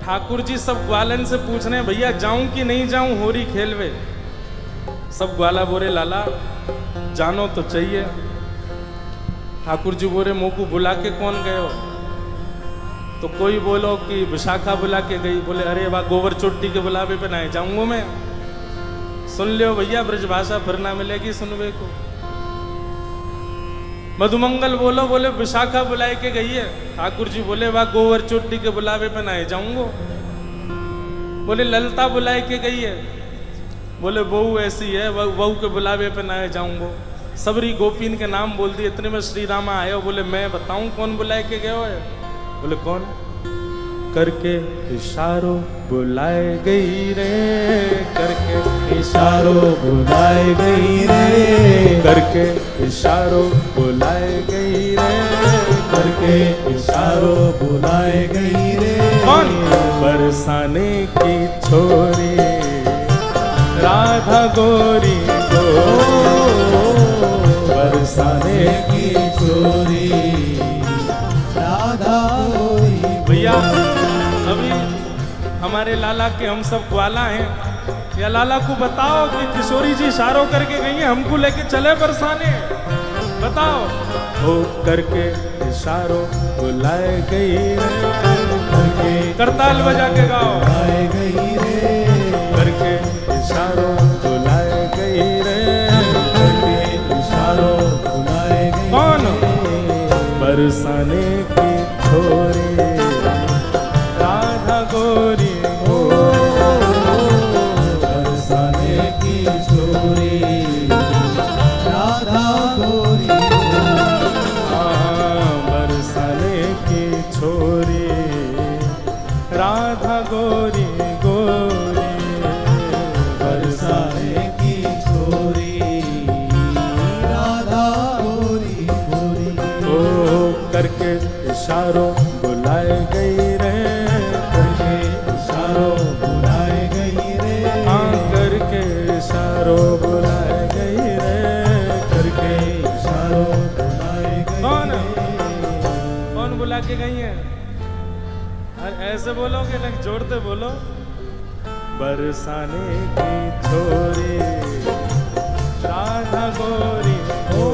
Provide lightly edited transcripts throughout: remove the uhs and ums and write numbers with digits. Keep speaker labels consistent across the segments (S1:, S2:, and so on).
S1: ठाकुर जी सब ग्वालन से पूछ रहे हैं भैया जाऊं कि नहीं जाऊं होरी खेलवे। सब ग्वाला बोरे लाला जानो तो चाहिए। ठाकुर जी बोरे मोह को बुला के कौन गए हो? तो कोई बोलो कि विशाखा बुला के गई। बोले अरे वाह गोबर चोटी के बुलावे पे ना जाऊंगा मैं। सुन लियो भैया ब्रजभाषा फिर ना मिलेगी सुनवे को। मधुमंगल बोलो बोले विशाखा बुलाए के गई है। ठाकुर जी बोले वाह गोवर चोटी के बुलावे पे ना जाऊंगो। बोले ललता बुलाए के गई है। बोले बहू ऐसी है बहू के बुलावे पे ना जाऊंगो। सबरी गोपीन के नाम बोल दिए। इतने में श्री रामा आए। बोले मैं बताऊं कौन बुलाए के गए है? बोले कौन? करके इशारों बुलाए गई रे, करके
S2: इशारों बुलाए गई रे,
S1: करके इशारों बुलाए गई रे,
S2: करके इशारों बुलाए गई रे।
S1: कौन? बरसाने की छोरी राधा गोरी को,
S2: बरसाने की छोरी राधा गोरी।
S1: भैया अभी हमारे लाला के हम सब ग्वाला हैं। या लाला को बताओ कि किशोरी जी इशारों करके गई हैं हमको लेके चले बरसाने। बताओ। हो करके इशारों बुलाए गई रे,
S2: करके
S1: करताल बजा के गाओ।
S2: बुलाए गई रे,
S1: करके इशारों बुलाए गई रे,
S2: करके इशारों बुलाए गई।
S1: कौन? बरसाने की छोरी राधा गोरी हो,
S2: बरसाने की छोरी राधा गोरी।
S1: बरसाने की छोरी राधा गोरी गोरी,
S2: बरसाने की छोरी राधा गोरी गोरी।
S1: ओ करके इशारों बुलाए गई रे,
S2: करके इशारों बुलाए गई रे,
S1: हाँ करके इशारों बुलाए गई रे,
S2: करके इशारों बुलाए गई।
S1: कौन? कौन बुला के गई है? अरे ऐसे बोलोगे ना जोड़ते बोलो। बरसाने की छोरी राधा गोरी
S2: ओ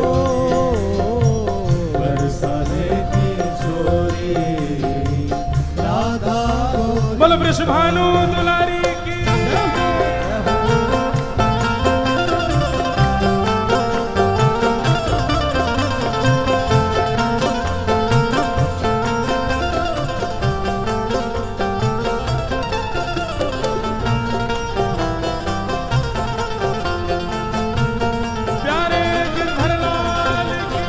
S2: बरसाने की छोरी राधा गोरी।
S1: बोलो वृषभानु दुलारी की। प्यारे गिरधरलाल की।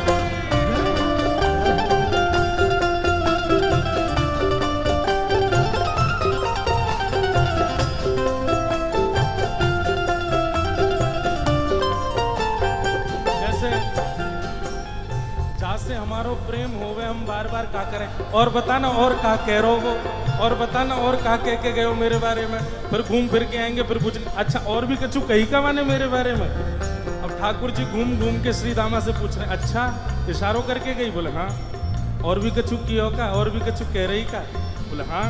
S1: जैसे जहाँ से हमारो प्रेम होवे हम बार बार का करें। और बताना और का कह रहो वो, और बताना और का कह के गए हो मेरे बारे में। फिर घूम फिर के आएंगे फिर पूछ अच्छा और भी कछु कही का माने मेरे बारे में। अब ठाकुर जी घूम घूम के श्री दामा से पूछ रहे अच्छा इशारों करके गई? बोले हाँ। और भी कछु कियो का? और भी कछु कह रही का? बोले हाँ।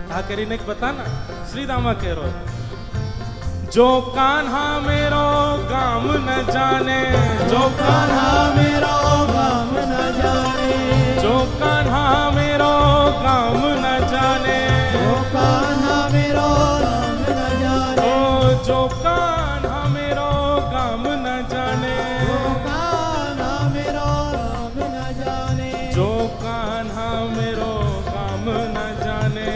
S1: कहा करी ने बताना। श्री दामा कह रहे हो जो कान्हा मेरो गाम न जाने,
S2: जो कान्हा मेरो गाम न जाने,
S1: जो कान्हा मेरो गाम न जाने,
S2: जो कान्हा मेरो नाम न जाने,
S1: ओ जो कान्हा मेरो गाम न जाने,
S2: जो कान्हा मेरो नाम न जाने,
S1: जो कान्हा मेरो गाम न जाने,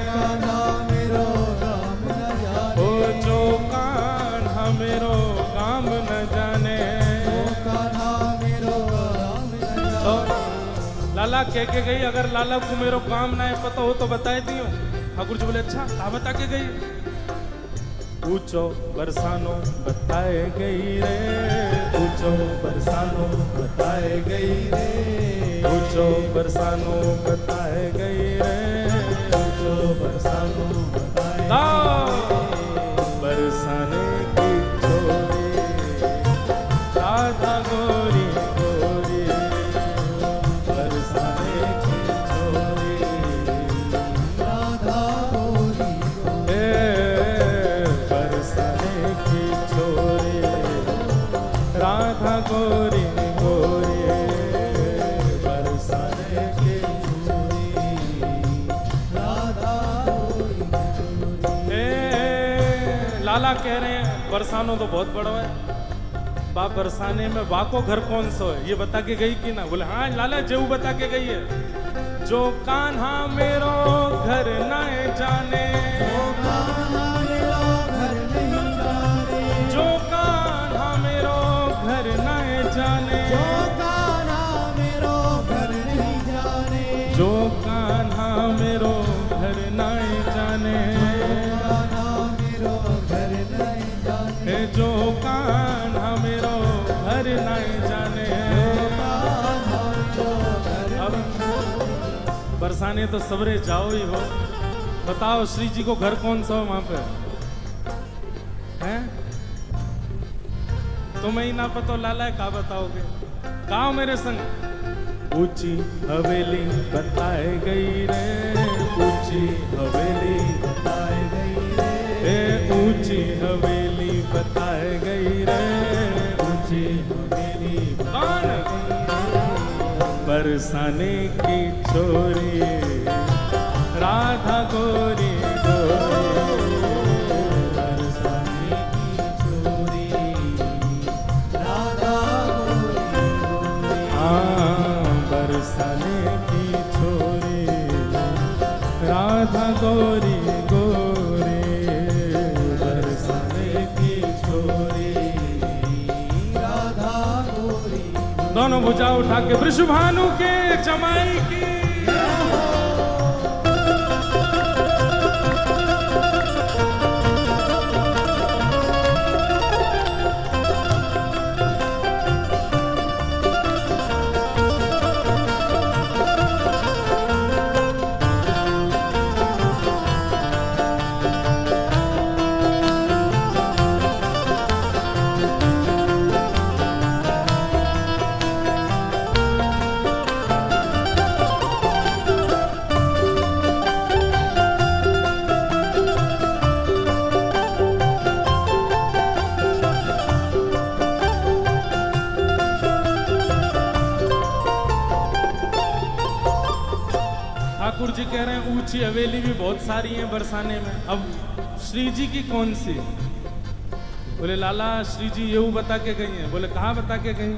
S2: कान्हा मेरो नाम न जाने,
S1: ओ जो कान्हा मेरो गाम न जाने।
S2: कान्हा मेरो नाम न जाने।
S1: लाला कह के गई अगर लाला को मेरो काम ना है पता हो तो बताए दियो। ठाकुर जी बोले अच्छा कहा बता के गई? पूछो बरसानो बताए गई रे, पूछो बरसानो बताए गई रे, पूछो बरसानो बताए गई रे,
S2: पूछो बरसानो बताए
S1: बरसाने की छोरी राधा गोरी गोरी, बरसाने की छोरी
S2: राधा
S1: लाला कह रहे हैं बरसानो तो बहुत बड़ा है, बा बरसाने में बा को घर कौन सा है ये बता के गई कि ना? बोले हाँ लाला जेऊ बता के गई है। जो कान्हा मेरो घर न जाने, जो कान्हा मेरो घर न जाने, जो कान्हा मेरो घर न जाने, जो कान्हा मेरो घर न जाने। अब बरसाने तो सवरे जाओ ही हो, बताओ श्री जी को घर कौन सा हो वहां पे हैं? तुम्हें ही ना पता लाला है, का बताओगे? गाओ मेरे संग। ऊंची हवेली बताए गई रे, ऊंची हवेली बताए गई रे, ऊंची हवेली बताए गई रे, ऊंची हवेली बताए गई रे। बरसाने की छोरी राधा गोरी गोरी, बरसाने की छोरी राधा गोरी गोरी, हाँ बरसाने की छोरी राधा गोरी गोरी, बरसाने की छोरी राधा गोरी। दोनों भुजा उठा के वृषभानु के जमाई की ठाकुर जी कह रहे हैं ऊंची हवेली भी बहुत सारी हैं बरसाने में, अब श्री जी की कौन सी? बोले लाला श्री जी ये बता के गई हैं। बोले कहाँ बता के गई?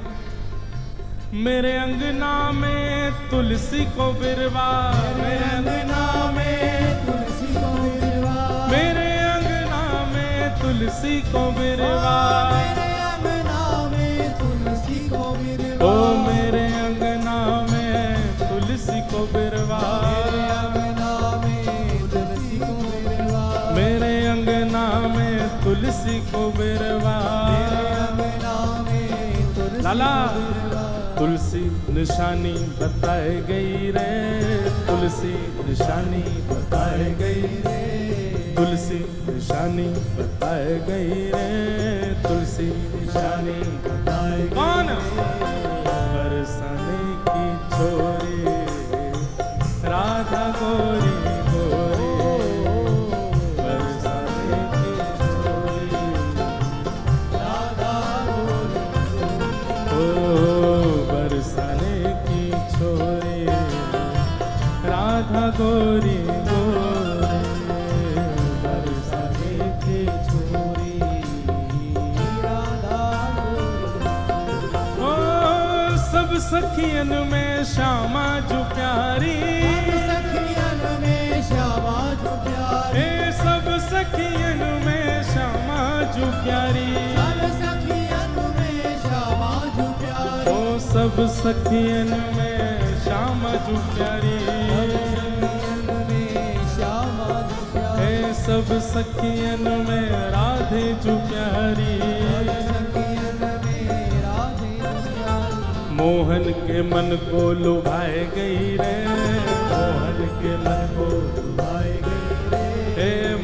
S1: मेरे अंगना में तुलसी को बिरवा, मेरे अंगना में तुलसी को बिरवा, मेरे अंगना में तुलसी को बिरवा, मेरे अंगना में तुलसी को बिरवा, ओ मेरे अंगना में तुलसी को बिरवा, मेरे अंगना में तुलसी को बिरवा। लाला तुलसी निशानी बताए गई रे, तुलसी निशानी बताए गई रे, तुलसी निशानी बताए गई रे, तुलसी निशानी बताए गई। कौन? बरसाने की छोरी राधा गोरी गोरी, बरसाने की छोरी राधा गोरी, ओ बरसाने की छोरी राधा गोरी गोरी, बरसाने की छोरी राधा गोरी। ओ सब सखियन में श्यामा जो प्यारी, सखियन में श्यामा जो प्यारी, सब सखियन में श्यामा जो प्यारी, सब सखियन में श्यामा जो प्यारी, ओ सब सखियन में श्यामा जो प्यारी, सब सखियन में राधे जो प्यारी, मोहन के मन को लुभाए गई रे, मोहन के मन को लुभाए गई रे,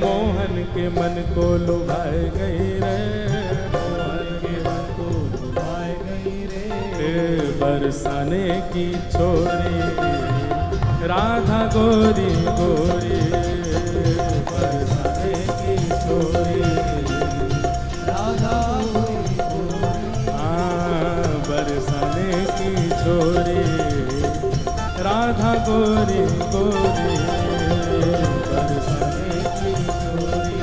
S1: मोहन के मन को लुभाए गई रे, मोहन के मन को लुभाए गई रे, बरसाने की छोरी राधा गोरी गोरी, बरसाने की छोरी राधा गोरी गोरी, हाँ बरसाने की छोरी राधा गोरी गोरी, बरसाने की छोरी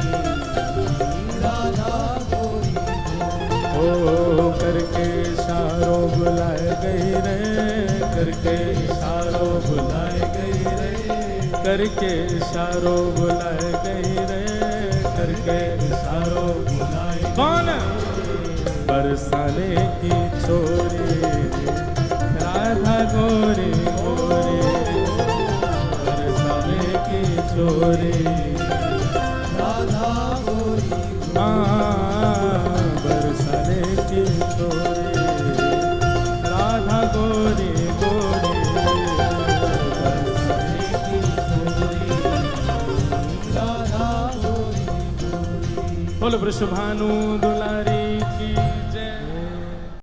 S1: राधा करके इशारों बुलाए गई रे, करके इशारों बुलाए। कौन? बरसाने की छोरी राधा गोरी गोरी, बरसाने की छोरी
S2: राधा गोरी
S1: बरसाने की छोरी राधा गोरी गोरी,
S2: बरसाने की छोरी राधा गोरी गोरी।
S1: बोल वृषभानु दुलारी